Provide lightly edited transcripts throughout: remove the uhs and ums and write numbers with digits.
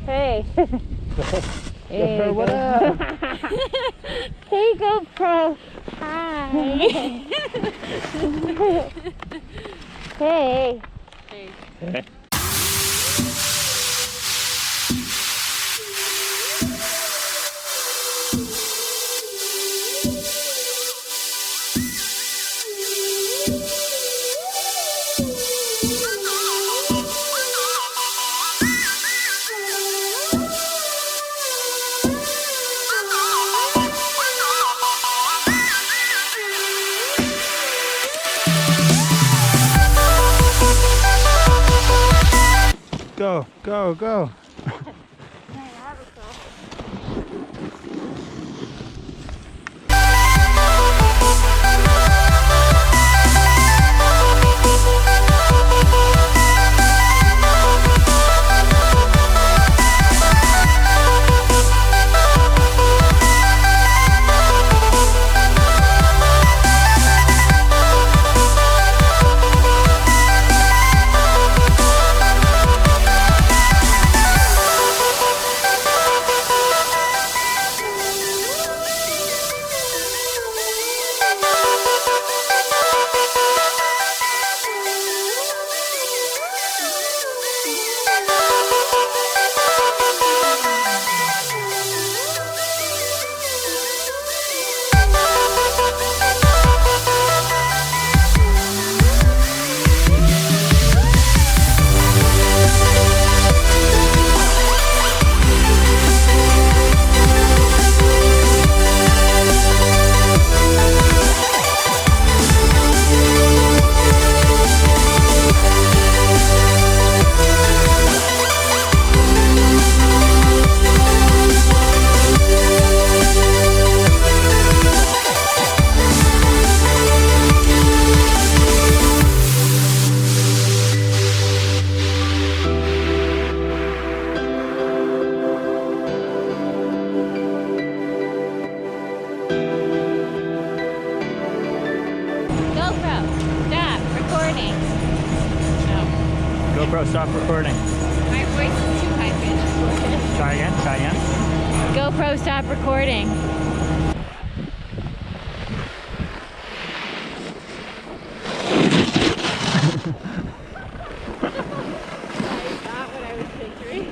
Hey. Hey, what up? Hey, GoPro. Hi. Hey. Hey. Go, go, go. GoPro, stop recording. My voice is too high pitched. Try again, try again. GoPro, stop recording. Is that what I was picturing?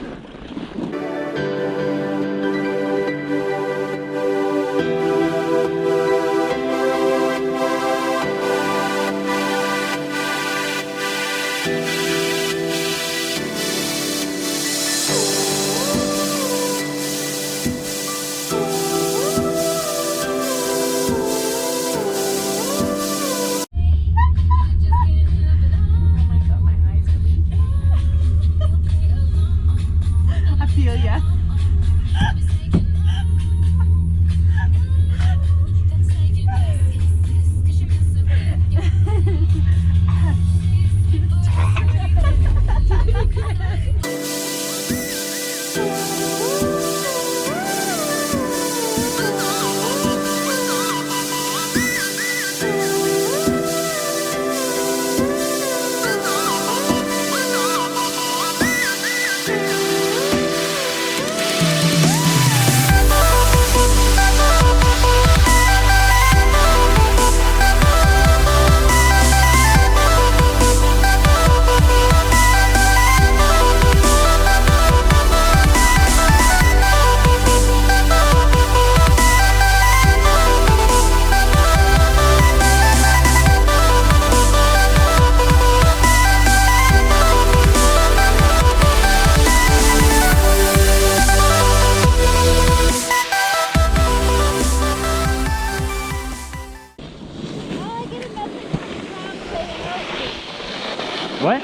What?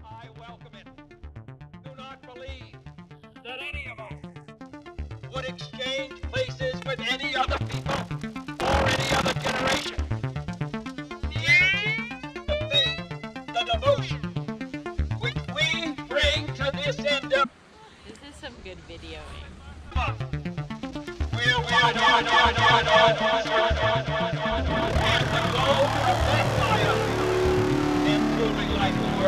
I welcome it. Do not believe that any of us would exchange places with any other people or any other generation. The aim, the faith, the devotion which we bring to this endeavor. This is some good videoing. Will and the glow of that fire and truly life.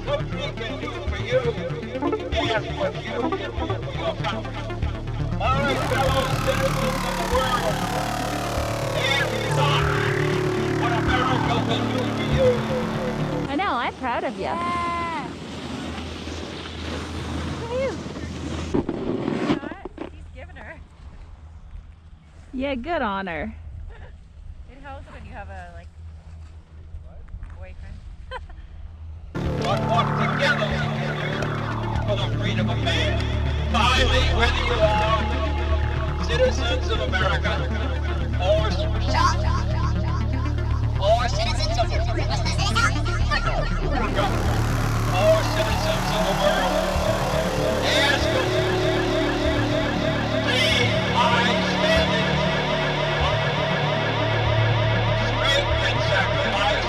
what we can do for you and what you can do for your country. My fellow citizens of the world, ask not what America will do for you. I know, I'm proud of you. Yeah. He's giving her. Yeah, good on her. It helps when you have a boyfriend. But work together for the freedom of man. Finally, whether you are citizens of America or citizens of the world, ask us, I stand in strength and sacrifice.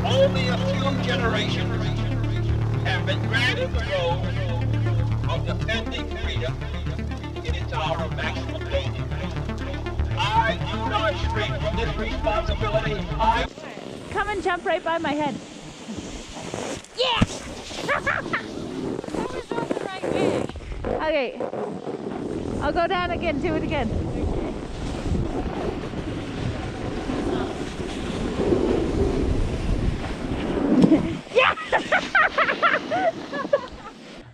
Only a few generations have been granted the role of defending freedom in its hour of national danger. I do not shrink from this responsibility. Come and jump right by my head. That was not the right way. Okay. I'll go down again, do it again. Yeah!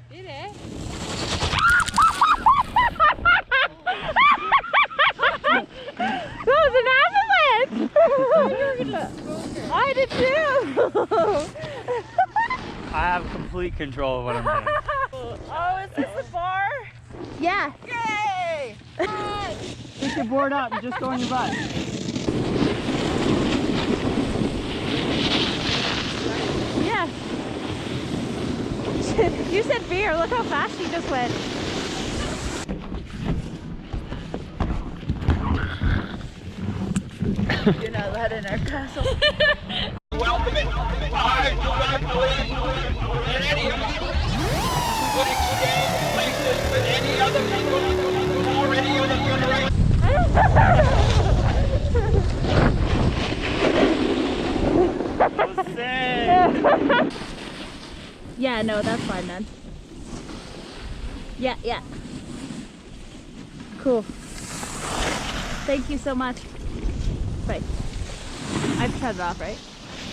Did it? That was an avalanche! I did too! I have complete control of what I'm doing. Oh, is this the bar? Yeah. Yay! Pick your board up and just go on your butt. Yeah. You said beer. Look how fast she just went. You're not allowed in our castle. Welcome it. I do not believe that any of us would exchange places with any other people or any other generation. Yeah, no, that's fine then. Yeah, yeah. Cool. Thank you so much. Bye. I've shut it off, right?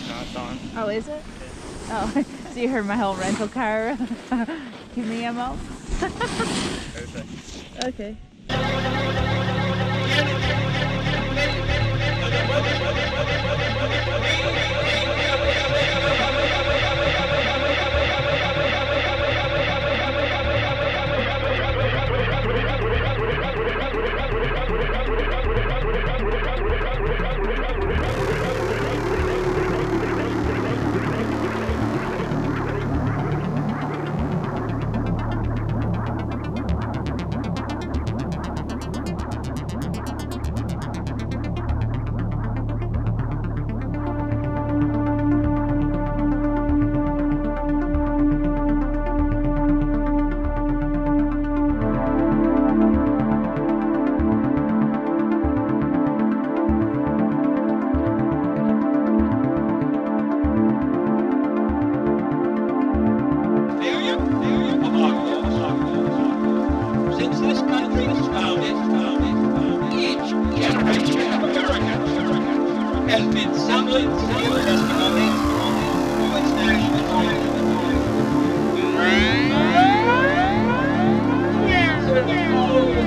No, it's on. Oh, is it? Oh, so you heard my whole rental car give me ammo? Perfect. Okay. Since this country was founded, each generation of Americans has been summoned to give testimony to its national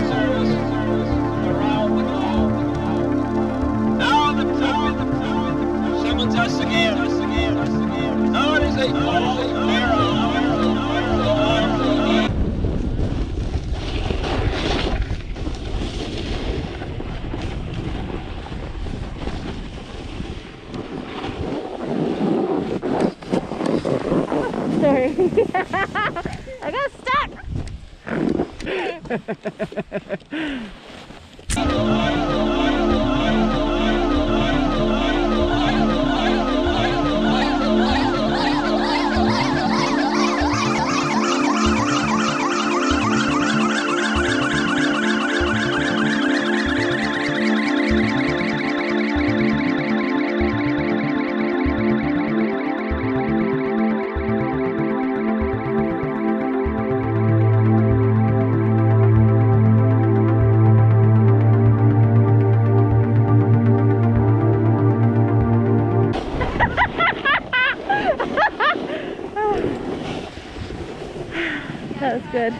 service around the globe. Now the time summons us again. Now it is a call to bear our Sorry. I That was good.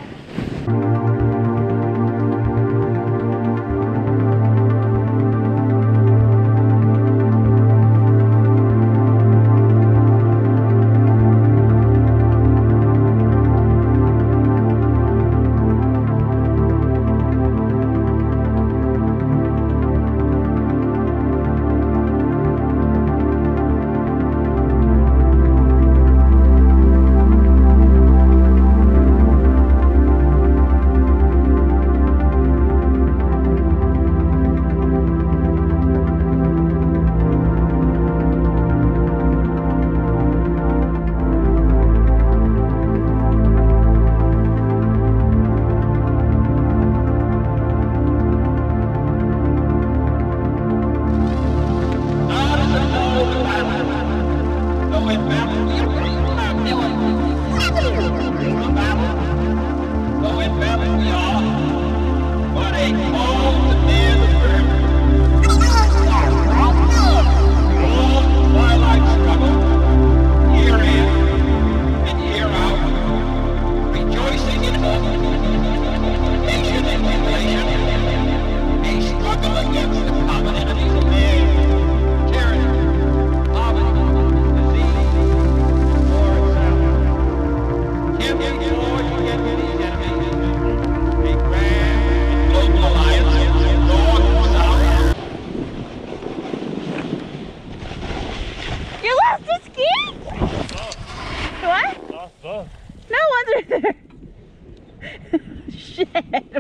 Shit,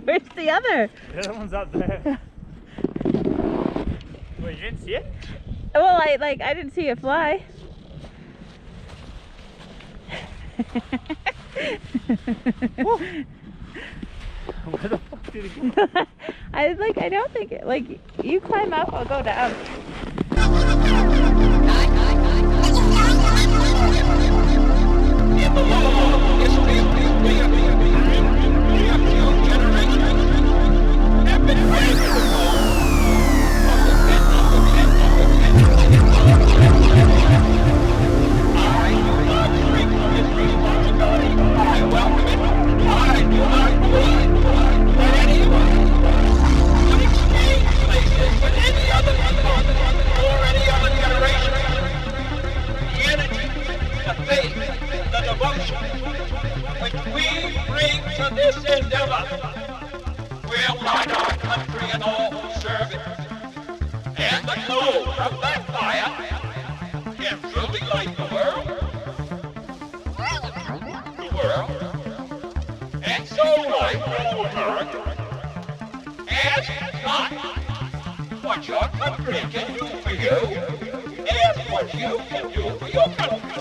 where's the other? The other one's up there. Wait, you didn't see it? Well, I didn't see it fly. Where the fuck did it go? I don't think it, you climb up, I'll go down. What your country can do for you is what you can do for your country.